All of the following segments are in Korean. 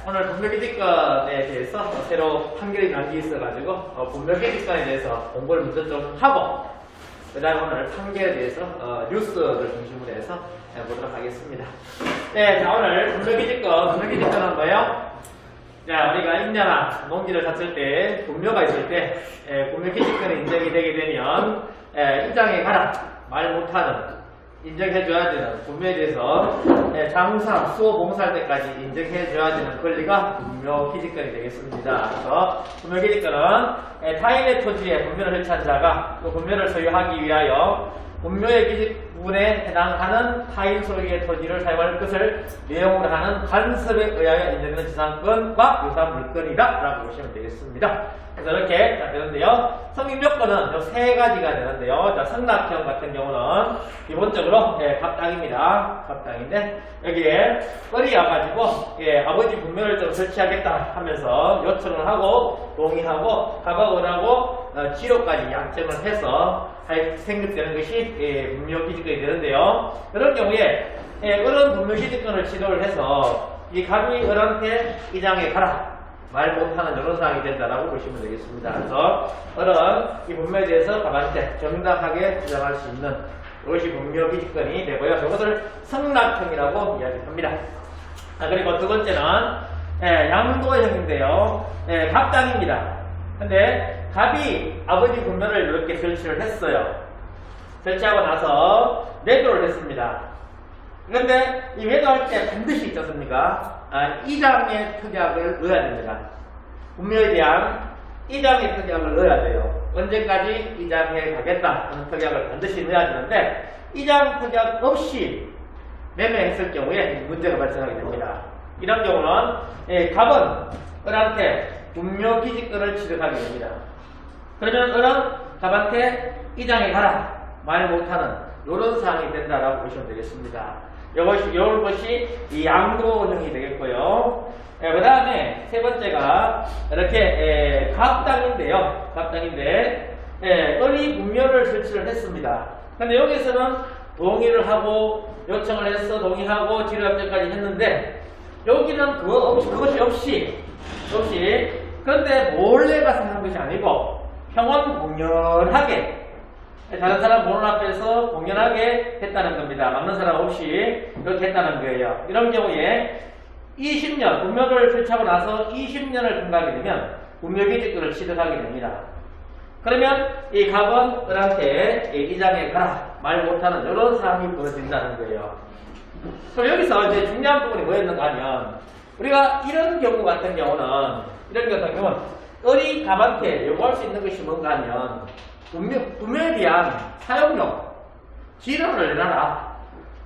오늘 분묘기지권에 대해서 새로 판결이 난 게 있어가지고 분묘기지권에 대해서 공부를 먼저 좀 하고 그 다음에 오늘 판결에 대해서 뉴스를 중심으로 해서 해보도록 하겠습니다. 네, 자 오늘 분묘기지권은 뭐예요? 자, 우리가 임야나 농지를 샀을 때 분묘가 있을 때 분묘기지권이 인정이 되게 되면 입장에 가라 말 못하는 인정해줘야 되는 분묘에 대해서 장사, 수호, 봉사할 때까지 인정해줘야 되는 권리가 분묘기지권이 되겠습니다. 그래서 분묘기지권은 타인의 토지에 분묘를 설치한 자가 그 분묘를 소유하기 위하여 분묘의 기지분에 해당하는 타인 소유의 토지를 사용할 것을 내용으로 하는 간섭에 의하여 인정되는 지상권과 유사한 물건이다 라고 보시면 되겠습니다. 그래서 이렇게 되는데요. 성립요건은 세 가지가 되는데요. 자, 성납형 같은 경우는 기본적으로 갑당입니다. 갑당인데 여기에 뻘이 와가지고 아버지 분묘를 좀 설치하겠다 하면서 요청을 하고 동의하고 합의하고 지료까지 양점을 해서 생겼되는 것이 분묘기지권이 되는데요. 그런 경우에 어른 분묘기지권을 지도를 해서 이 갑이 어른한테 이장에 가라 말 못하는 이런 상황이 된다라고 보시면 되겠습니다. 그래서 어른 이 분묘에 대해서 갑한테 정당하게 주장할 수 있는 이것이 분묘기지권이 되고요. 이것을 성납형이라고 이야기합니다. 그리고 두 번째는 양도형인데요. 갑당입니다. 근데 갑이 아버지 분묘를 이렇게 설치를 했어요. 설치하고 나서 매도를 했습니다. 그런데 이 매도할 때 반드시 있지 않습니까? 이장의 특약을 넣어야 됩니다. 분묘에 대한 이장의 특약을 넣어야 돼요. 언제까지 이장해 가겠다 하는 특약을 반드시 넣어야 되는데 이장 특약 없이 매매했을 경우에 문제가 발생하게 됩니다. 이런 경우는 갑은 을한테 분묘기지권을 취득하게 됩니다. 그러면 을은 갑한테 이장에 가라 말 못하는 이런 상황이 된다라고 보시면 되겠습니다. 이것이 이 양도형이 되겠고요. 그 다음에 세 번째가 이렇게 갑당인데요. 갑당인데 을이 분묘를 설치를 했습니다. 근데 여기서는 동의를 하고 요청을 해서 동의하고 지료협정까지 했는데 여기는 그것이 없이 그런데 몰래 가서 하는 것이 아니고 평온 공연하게 다른 사람 보는 앞에서 공연하게 했다는 겁니다. 막는 사람 없이 이렇게 했다는 거예요. 이런 경우에 20년, 분묘를 설치하고 나서 20년을 통과하게 되면 분묘기지권을 취득하게 됩니다. 그러면 이 갑은 을한테 이장에 가라 말 못하는 이런 상황이 벌어진다는 거예요. 그럼 여기서 이제 중요한 부분이 뭐였는가 하면 우리가 이런 경우 같은 경우는 을이 갑한테 요구할 수 있는 것이 뭔가 하면 분묘에 대한 사용료, 지료를 내놔라,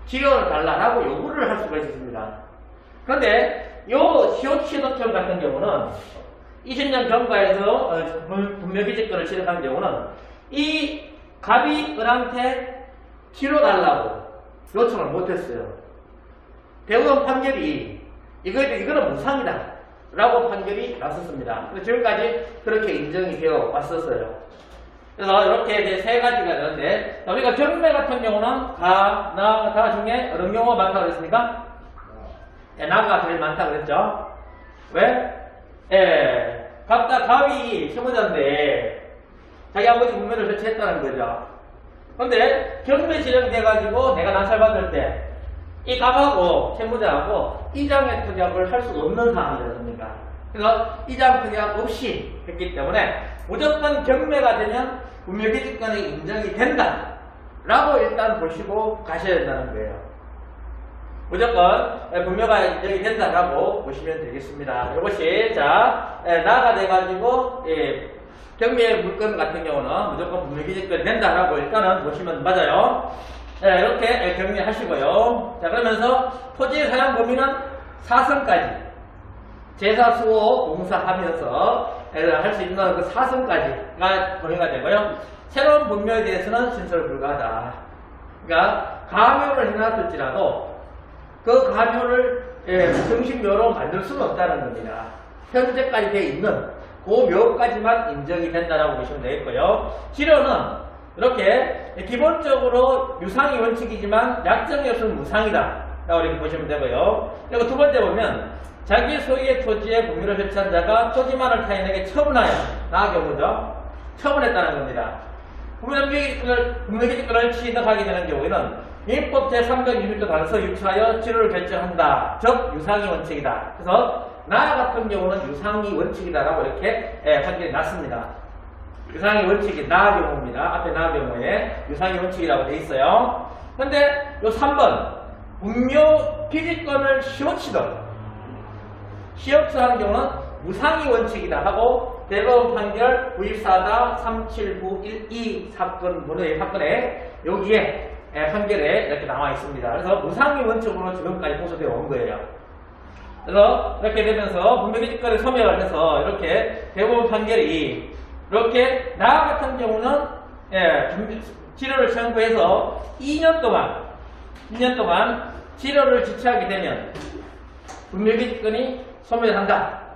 지료를 달라라고 요구를 할 수가 있습니다. 그런데 요 시효취득권 같은 경우는 20년 경과에서 분묘기지권을 취득한 경우는 이 갑이 을한테 지료 달라고 요청을 못했어요. 대법원 판결이 이거는 무상이다 라고 판결이 났었습니다. 지금까지 그렇게 인정이 되어 왔었어요. 그래서 이렇게 세 가지가 되는데 우리가 경매 같은 경우는 가 중에 어떤 경우가 많다고 그랬습니까? 나가 제일 많다고 그랬죠? 왜? 갑이 채무자인데 자기 아버지 분묘를 설치했다는 거죠. 그런데 경매 지정돼가지고 내가 낙찰받을 때 이 갑하고 채무자하고 이장의 특약을 할 수 없는 상황이지 않습니까? 그래서 이장 특약 없이 했기 때문에 무조건 경매가 되면 분묘기지권이 인정이 된다 라고 일단 보시고 가셔야 된다는 거예요. 무조건 분묘가 인정이 된다라고 보시면 되겠습니다. 이것이 나가 돼가지고 경매 물건 같은 경우는 무조건 분묘기지권이 된다라고 일단은 보시면 맞아요. 이렇게 경매하시고요. 자, 그러면서 토지의 사용 범위는 사성까지 제사, 수호, 봉사하면서 할 수 있는 그 사성까지가 범위가 되고요. 새로운 분묘에 대해서는 신설 불가하다. 그러니까 가묘를 해놨을지라도 그 가묘를 정식묘로 만들 수는 없다는 겁니다. 현재까지 되어 있는 그 묘까지만 인정이 된다라고 보시면 되겠고요. 지료는 이렇게 기본적으로 유상이 원칙이지만 약정이 없으면 무상이다 라고 이렇게 보시면 되고요. 그리고 두 번째 보면 자기 소유의 토지에 분묘를 설치한 자가 토지만을 타인에게 처분하여 나 경우죠. 처분했다는 겁니다. 분묘기득권을 취득하게 되는 경우에는 민법 제321조 단서 유치하여 치료를 결정한다. 즉 유상이 원칙이다. 그래서 나 같은 경우는 유상이 원칙이다라고 이렇게 판결이 났습니다. 유상이 원칙이 나 경우입니다. 앞에 나 경우에 유상이 원칙이라고 돼 있어요. 근데 요 3번 분묘 기득권을 시효치던 시효치하는 경우는 무상이 원칙이다 하고 대법원 판결 94-37912 사건의 사건에 여기에 판결에 이렇게 나와 있습니다. 그래서 무상이 원칙으로 지금까지 호소되어 온 거예요. 그래서 이렇게 되면서 분묘기득권을 소멸을 해서 이렇게 대법원 판결이 이렇게 나 같은 경우는 치료를 청구해서 2년 동안 치료를 지체하게 되면 분묘기득권이 소멸한다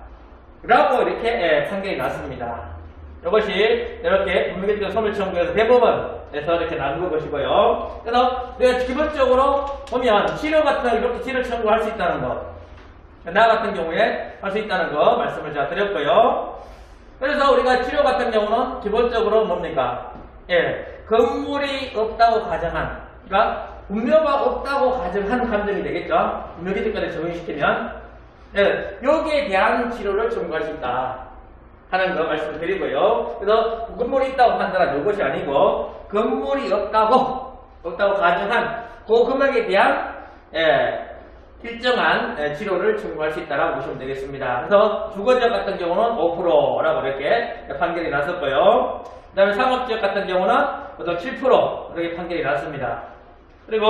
라고 이렇게 판결이 났습니다. 이것이 이렇게 분묘기득권 소멸 청구에서 대법원에서 이렇게 나눈 것이고요. 그래서 우리가 기본적으로 보면 치료 같은 거 이렇게 치료 청구할 수 있다는 거, 나 같은 경우에 할 수 있다는 거 말씀을 제가 드렸고요. 그래서 우리가 치료 같은 경우는 기본적으로 뭡니까? 건물이 없다고 가정한, 그러니까 분묘가 없다고 가정한 감정이 되겠죠. 분묘기득권에 적용시키면 여기에 대한 치료를 청구할 수 있다 하는 거 말씀을 드리고요. 그래서 건물이 있다고 판단한 이것이 아니고 건물이 없다고 가정한 그 금액에 대한 일정한 치료를 청구할 수 있다라고 보시면 되겠습니다. 그래서 주거지역 같은 경우는 5%라고 이렇게 판결이 났었고요. 그 다음에 상업지역 같은 경우는 보통 7% 이렇게 판결이 났습니다. 그리고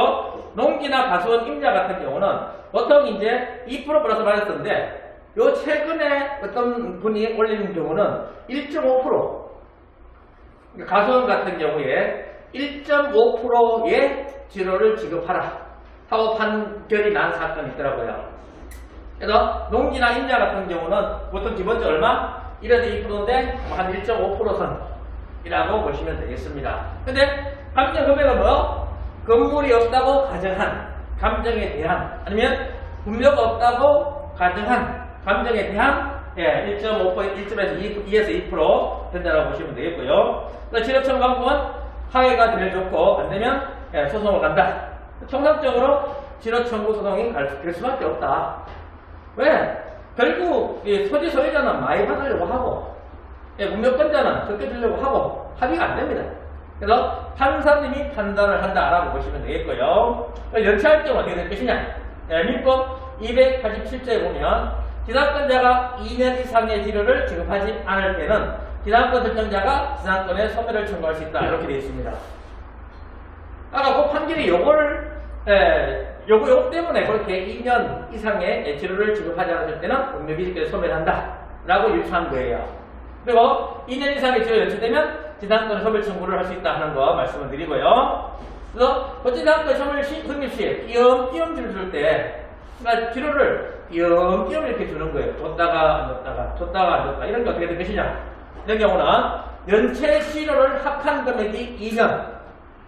농기나 가수원 임야 같은 경우는 보통 이제 2% 플러스 말했었는데 요 최근에 어떤 분이 올리는 경우는 1.5%, 가수원 같은 경우에 1.5%의 치료를 지급하라 하고 판결이 난 사건이 있더라고요. 그래서 농기나 임야 같은 경우는 보통 기본적으로 얼마? 1에서 2%인데 한 1.5% 선이라고 보시면 되겠습니다. 근데 감정 금액은 뭐? 건물이 없다고 가정한 감정에 대한, 아니면 분묘가 없다고 가정한 감정에 대한 1.5%, 1.2에서 2% 된다고 보시면 되겠고요. 치료 청구권은 하회가 제일 좋고 안 되면 소송을 간다. 통상적으로 치료 청구 소송이 갈 수밖에 없다. 왜? 결국 토지 소유자는 많이 받으려고 하고 분묘권자는 적게 주려고 하고 합의가 안 됩니다. 그래서 판사님이 판단을 한다라고 보시면 되겠고요. 연체할 경우 어떻게 될 것이냐? 민법 287조에 보면 지상권자가 2년 이상의 치료를 지급하지 않을 때는 지상권 설정자가 지상권의 소멸을 청구할 수 있다 이렇게 되어 있습니다. 아까 그 판결이 요거 때문에 그렇게 2년 이상의 치료를 지급하지 않을 때는 분묘기득권을 소멸한다 라고 유추한 거예요. 그리고 2년 이상의 치료 연체되면 지상권의 소멸 청구를 할 수 있다 하는 거 말씀을 드리고요. 그래서 지상권 소멸 성립 시에 띄엄띄엄 줄 때, 그러니까 치료를 띄엄띄엄 이렇게 주는 거예요. 줬다가 안 줬다가 이런 게 어떻게 될 것이냐? 이런 경우는 연체 치료를 합한 금액이 2년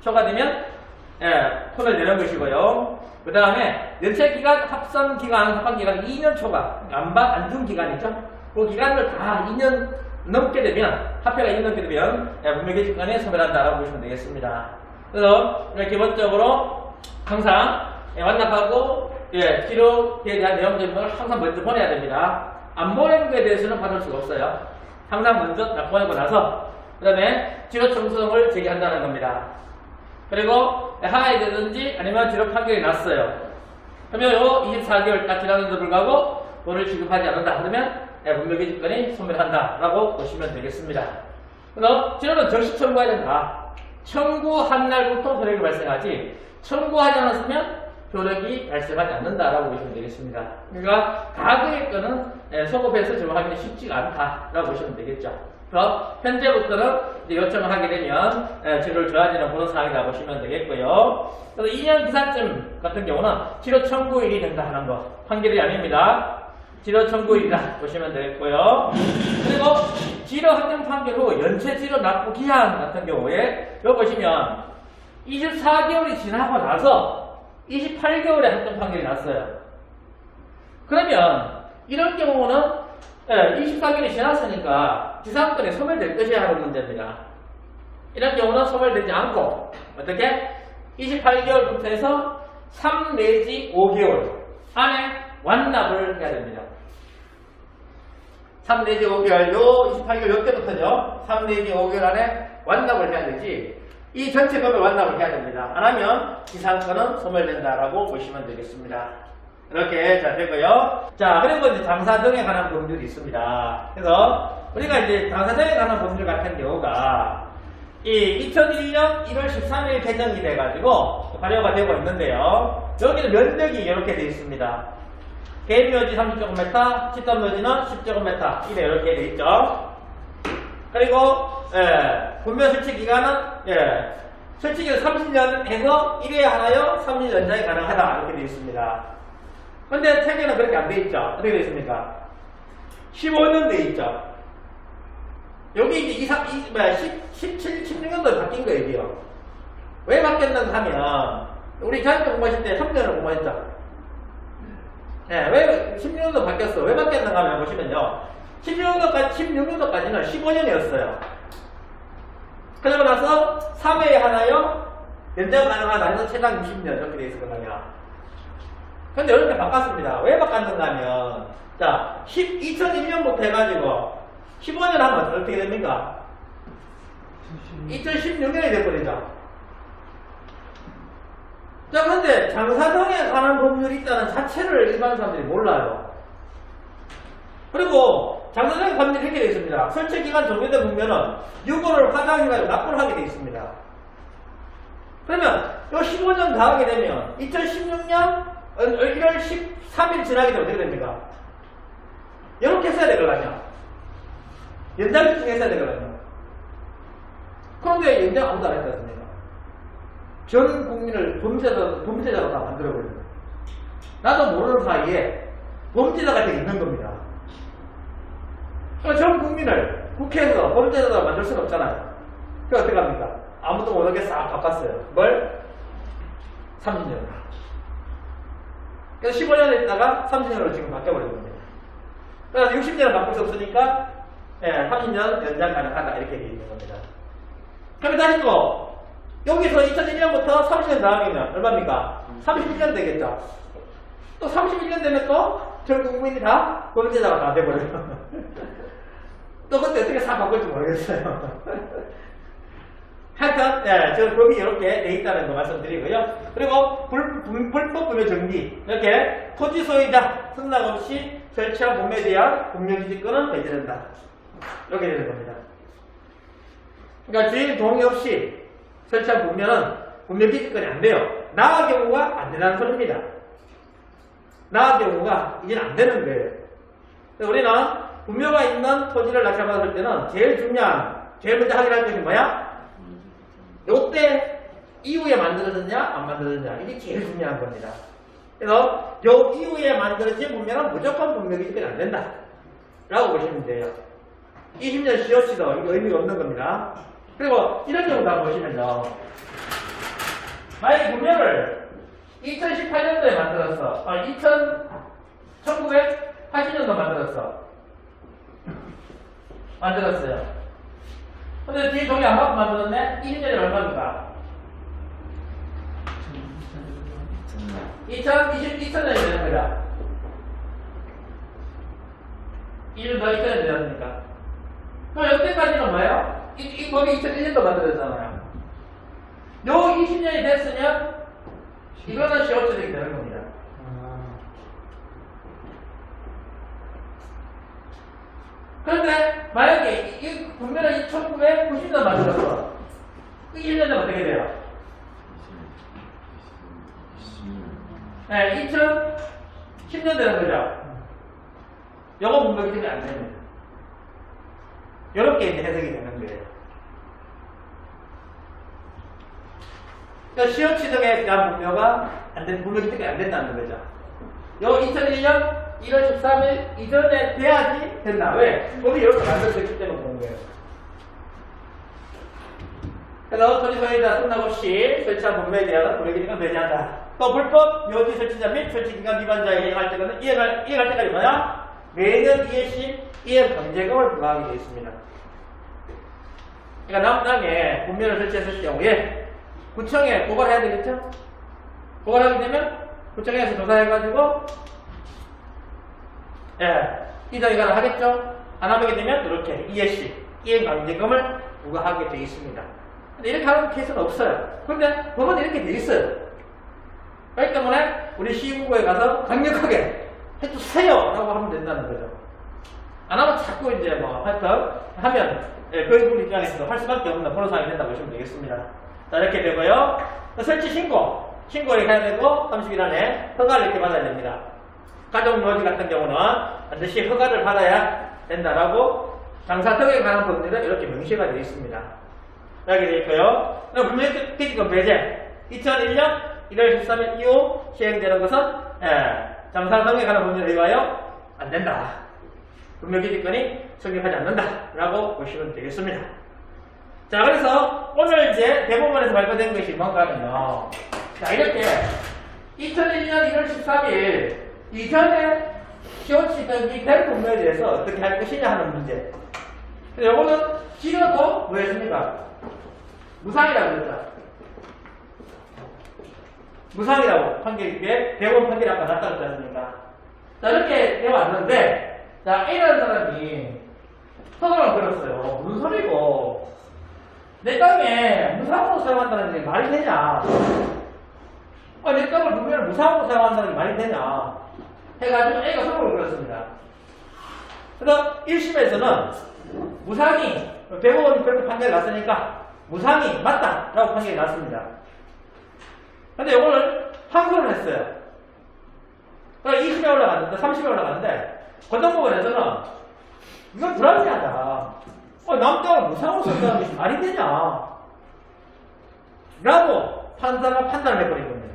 초과되면 소멸되는 것이고요. 그 다음에 연체 기간, 합산 기간 2년 초과, 안 준 기간이죠. 그 기간을 다 2년 넘게 되면, 합해가 2년 넘게 되면 분묘기득권에 소멸한다라고 보시면 되겠습니다. 그래서 기본적으로 항상 완납하고 치료에 대한 내용적인 걸 항상 먼저 보내야 됩니다. 안 보낸 거에 대해서는 받을 수가 없어요. 항상 먼저 보내고 나서 그 다음에 치료 청구소송을 제기한다는 겁니다. 그리고 하회되든지 아니면 치료 판결이 났어요. 그러면 요 24개월 딱 지났는데도 불구하고 돈을 지급하지 않는다 그러면 분묘기득권이 소멸한다라고 보시면 되겠습니다. 그래서 치료는 즉시 청구해야 된다. 청구한 날부터 효력이 발생하지 청구하지 않았으면 효력이 발생하지 않는다라고 보시면 되겠습니다. 그러니까 가격의 건은 소급해서 적용하기는 쉽지가 않다라고 보시면 되겠죠. 그래서 현재부터는 이제 요청을 하게 되면 치료를 줘야 되는 그런 상황이라고 보시면 되겠고요. 그래서 2년 기산점 같은 경우는 치료 청구일이 된다 하는 거 판결이 아닙니다. 치료 청구일이다 보시면 되겠고요. 그리고 치료 확정 판결 후 연체 치료 납부 기한 같은 경우에 여기 보시면 24개월이 지나고 나서 28개월에 확정 판결이 났어요. 그러면 이런 경우는 24개월이 지났으니까 지상권이 소멸될 것이야 하는 문제입니다. 이런 경우는 소멸되지 않고 어떻게? 28개월부터 해서 3 내지 5개월 안에 완납을 해야 됩니다. 3 내지 5개월, 요 28개월 요때부터죠. 3 내지 5개월 안에 완납을 해야 되지. 이 전체 금액을 완납을 해야 됩니다. 안 하면 지상권은 소멸된다라고 보시면 되겠습니다. 이렇게 잘 되고요. 자, 그리고 이제 장사 등에 관한 법률이 있습니다. 그래서 우리가 이제 장사 등에 관한 법률 같은 경우가 이 2001년 1월 13일 개정이 돼가지고 발효가 되고 있는데요. 여기는 면적이 이렇게 되어 있습니다. 개인 묘지 30제곱미터, 집단 묘지는 10제곱미터 이렇게 되어 있죠. 그리고 분묘 설치 기간은 설치기를 30년 해서 1회 하나요 30년 연장이 가능하다 이렇게 되어 있습니다. 근데 책에는 그렇게 안 되어 있죠. 어떻게 되어 있습니까? 15년 되어 있죠. 여기 이제 16년도에 바뀐 거예요, 이게요. 왜 바뀌었는가 하면, 우리 자격증 공부하실 때 3년을 공부했죠. 왜 16년도 바뀌었어? 왜 바뀌었는가 하면 보시면요. 16년도까지는 15년이었어요. 그러고 나서 3회에 하나요? 연장 가능하다 해서 최장 20년 이렇게 되어 있었거든요. 근데 이렇게 바꿨습니다. 왜 바꿨는가 하면, 자, 2001년부터 해가지고 15년 하면 어떻게 됩니까? 2016년이 돼버리죠. 자, 그런데 장사등에 관한 법률이 있다는 자체를 일반 사람들이 몰라요. 그리고 장사등의 법률이 이렇게 되어 있습니다. 설치기간 종료된 국면은 6월을 화장해가지고 납부를 하게 되어 있습니다. 그러면 이 15년 다 하게 되면 2016년 1월 13일 지나게 되면 어떻게 됩니까? 이렇게 써야 되거든요. 연장 신청했어야 되거든요. 그런데 연장 아무도 안 했지 않습니까? 전 국민을 범죄자로 다 만들어버립니다. 나도 모르는 사이에 범죄자가 되어 있는 겁니다. 그러니까 전 국민을 국회에서 범죄자로 만들 수는 없잖아요. 그럼 어떻게 합니까? 아무도 모르게 싹 바꿨어요. 뭘? 30년. 그래서 15년에 있다가 30년으로 지금 바뀌어버린 겁니다. 그래서 60년을 바꿀 수 없으니까 30년 연장 가능하다 이렇게 되어 있는 겁니다. 그럼 다시 또 여기서 2001년부터 30년 나가면 얼마입니까? 31년 되겠죠. 또 31년 되면 또 전 국민이 다 범죄자가 다 돼버려요. 또 그때 어떻게 싹 바꿀지 모르겠어요. 하여튼 저 법이 이렇게 돼 있다는 거 말씀드리고요. 그리고 불법 분묘 정지 이렇게 토지 소유자 승낙 없이 설치한 분묘에 대한 분묘기지권은 배제된다. 이렇게 되는 겁니다. 그러니까 주인 동의 없이 설치한 분묘는 분묘기지권이 안 돼요. 나의 경우가 안 된다는 소리입니다. 나의 경우가 이제는 안 되는 거예요. 우리는 분묘가 있는 토지를 낙찰받을 때는 제일 먼저 확인할 것이 뭐야? 요때 이후에 만들어졌냐 안 만들어졌냐 이게 제일 중요한 겁니다. 그래서 요 이후에 만들어진 분묘는 무조건 분묘기지권이 안 된다 라고 보시면 돼요. 20년 COC도 이거 의미가 없는 겁니다. 그리고 이런 경우도 한번 보시면요. 만약에 분묘를 2018년도에 만들었어. 1980년도 만들었어요. 근데 뒤에 종이 안 받고 만들었네? 20년이 얼마입니까? 2000년이 되는 거죠. 1년 더 2000년이 되었으니까. 그럼 여태까지는 뭐예요? 이 법이 2001년도 만들어졌잖아요. 요 20년이 됐으면 이거는 시효처리가 되는 겁니다. 그런데 만약에 이 분명히 1990년 만들었어. 20년 되면 어떻게 돼요? 네, 2010년 되는 거죠. 요거 분명히 안 됩니다. 이렇게 이제 해석이 되는 거예요. 그러니까 시효치 등에 대한 분묘가 분묘 기득이 안 된다는 거죠. 요 2001년 1월 13일 이전에 돼야지 된다. 왜? 법이 이렇게 만들어졌기 때문에 그런 거예요. 그래서 토지 소유자 승낙 없이 설치한 분묘에 대한 분묘 기득은 배제한다. 또 불법 묘지 설치자 및 설치기간 위반자에 이행할 때는 이행할 때까지 뭐냐? 매년 2회씩 이행 강제금을 부과하게 되어 있습니다. 그러니까 남당에 분면을 설치했을 경우에 구청에 고발해야 되겠죠? 고발하게 되면 구청에서 조사해가지고 이전이관을 하겠죠? 안 하게 되면 이렇게 2회씩 이행 강제금을 부과하게 되어 있습니다. 근데 이렇게 하는 케이스는 없어요. 그런데 법은 이렇게 되어 있어요. 그렇기 때문에 우리 시군구에 가서 강력하게 해주세요! 라고 하면 된다는 거죠. 안 하면 자꾸 이제 뭐 하여튼 하면 그 입장에서도 할 수밖에 없는 그런 상황이 된다고 보시면 되겠습니다. 자, 이렇게 되고요. 설치 신고를 해야 되고 30일 안에 허가를 이렇게 받아야 됩니다. 가족묘지 같은 경우는 반드시 허가를 받아야 된다라고 장사등에 관한 법률에 이렇게 명시가 되어 있습니다. 이렇게 되어 있고요. 분명기지금 배제 2001년 1월 13일 이후 시행되는 것은 장사등에 관한 법률에 의하여 안 된다. 분명기지권이 성립하지 않는다라고 보시면 되겠습니다. 자, 그래서 오늘 이제 대법원에서 발표된 것이 뭔가 하면요. 자, 이렇게 2001년 1월 13일 이전에 시험치던 이 대법원에 대해서 어떻게 할 것이냐 하는 문제. 근데 요거는 지금도 뭐 했습니까? 무상이라고 그랬다. 무상이라고 판결이 대법원 판결이 아까 났다 그랬지 않습니까? 자, 이렇게 되어 왔는데, 자, A라는 사람이 소송을 걸었어요. 무슨 소리고? 내 땅에 무상으로 사용한다는 게 말이 되냐? 내 땅을 분명히 무상으로 사용한다는 게 말이 되냐? 해가지고 A가 소송을 걸었습니다. 그래서 1심에서는 무상이, 대법원이 그렇게 판결이 났으니까 무상이 맞다라고 판결이 났습니다. 근데 이거를 항소를 했어요. 그러니까 20에 올라갔는데, 30에 올라갔는데, 고등법원에서는 이건 불합리하다. 남 땅을 무상으로 썼다는 것이 말이 되냐? 라고 판사가 판단을 해버린 겁니다.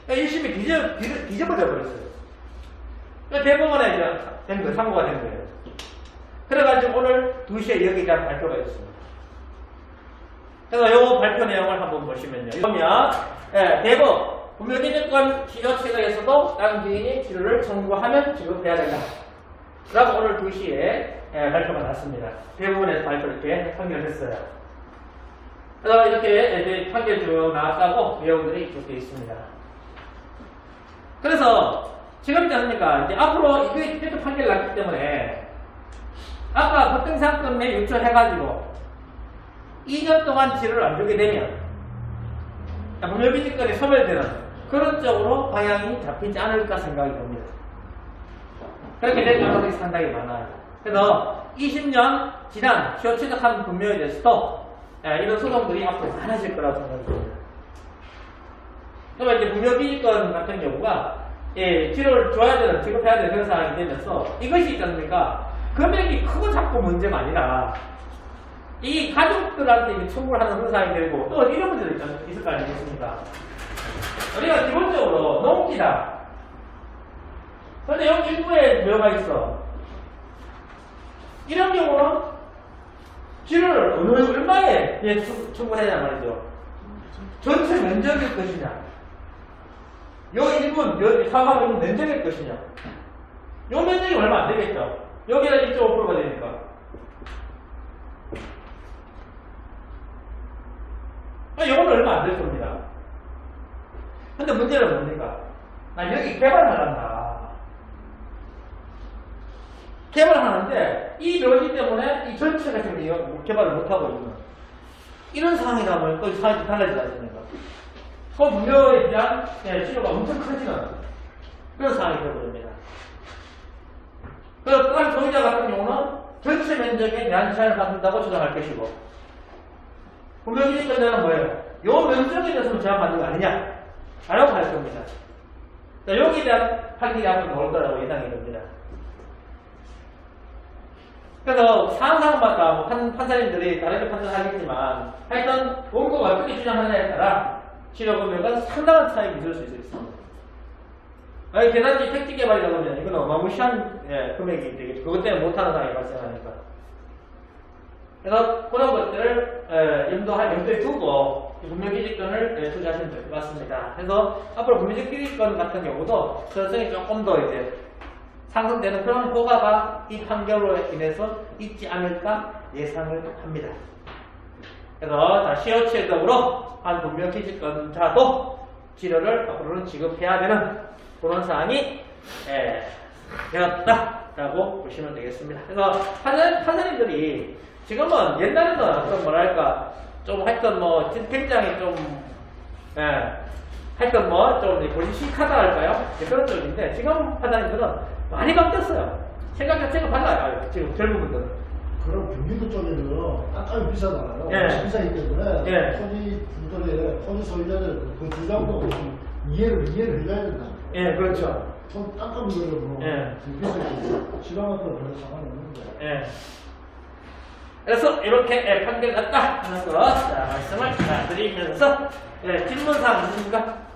그러니까 1심이 뒤집어져 버렸어요. 그러니까 대법원에 이제 된 거예요. 상고가 된 거예요. 그래가지고 오늘 2시에 여기 대한 발표가 있습니다. 그래서 이 발표 내용을 한번 보시면요. 그러면 대법 분묘기득권 치료 체계에서도 다른 지인이 치료를 청구하면 지급해야 된다. 라고 오늘 2시에 발표가 났습니다. 대부분에서 발표 이렇게 판결을 했어요. 그래서 이렇게 이제 판결 쭉 나왔다고 내용들이 쭉 되어 있습니다. 그래서 지금 있지 않습니까? 이제 앞으로 이게 판결이 났기 때문에 아까 법정사건에 유출해가지고 2년 동안 치료를 안 주게 되면 분묘기득권이 소멸되는 그런 쪽으로 방향이 잡히지 않을까 생각이 듭니다. 그렇게 될 가능성이 상당히 많아요. 그래서 20년 지난 시효 취득한 분묘에 대해서도 이런 소송들이 앞으로 많아질 거라고 생각이 듭니다. 그러면 이제 분묘기득권 같은 경우가 치료를 줘야 되는, 지급해야 되는 그런 상황이 되면서 이것이 있지 않습니까? 금액이 크고 작고 문제가 아니라 이 가족들한테 청구를 하는 그런 상황이 되고 또 이런 문제도 있을 거 아니겠습니까? 우리가 기본적으로 농지다. 근데 여기 일부에 뭐가 있어? 이런 경우는 치료를 얼마에 청구해야 하냐 말이죠. 전체 면적일 것이냐? 요 1분, 요 사과가 있는 면적일 것이냐? 요 면적이 얼마 안 되겠죠? 여기가 1.5%가 되니까. 요거는 얼마 안 될 겁니다. 근데 문제는 뭡니까? 나 여기 개발을 한다. 개발을 하는데 이 묘지 때문에 이 전체가 지금 개발을 못하고 있는 이런 상황이라면 또 상황이 달라지지 않습니까? 그 분묘에 대한 치료가 엄청 커지는 그런 상황이 되어버립니다. 그래서 또한 소유자 같은 경우는 전체 면적에 대한 제한을 받는다고 주장할 것이고 분묘기득권자는 뭐예요? 요 면적에 대해서는 제한받는 거 아니냐? 라고 할 겁니다. 자, 여기에 대한 판결이 한번 나올 거라고 예상이 됩니다. 그래서 상황마다 뭐 판사님들이 다르게 판단하겠지만 하여튼 원고가 어떻게 주장하느냐에 따라 치료 금액은 상당한 차이가 있을 수 있습니다. 대단지 택지 개발이라고 하면 이건 어마무시한 금액이 되겠죠. 그것 때문에 못하는 상황이 발생하니까. 그래서 그런 것들을 염두에 두고 분묘기득권을 투자하시면 될 것 같습니다. 그래서 앞으로 분묘기득권 같은 경우도 전성이 조금 더 이제 상승되는 그런 효과가 이 판결로 인해서 있지 않을까 예상을 합니다. 그래서 자, 시효체적으로 한 분명기지권자도 치료를 앞으로는 지급해야 되는 그런 사항이 되었다라고 보시면 되겠습니다. 그래서 판사님들이 지금은 옛날에는 어떤 뭐랄까 좀 하여튼 뭐 굉장히 좀 하여튼 뭐 좀 고지식하다 할까요? 그런 쪽인데 지금 판사님들은 많이 바뀌었어요. 생각 자체가 달라요. 지금 젊은 분들은. 그럼 경기도 쪽에는 땅값이 비싸잖아요. 예. 비싸기 때문에 예. 토지 분들의 토지 소유자들 그 주장도 좀 이해를 해줘야 된다. 예, 그렇죠. 땅값이 뭐 예. 비싸게 지방 같은 거 별로 상관없는데. 예. 그래서 이렇게 판결 났다 하는 거 자, 말씀을 드리면서 질문사항 있습니까?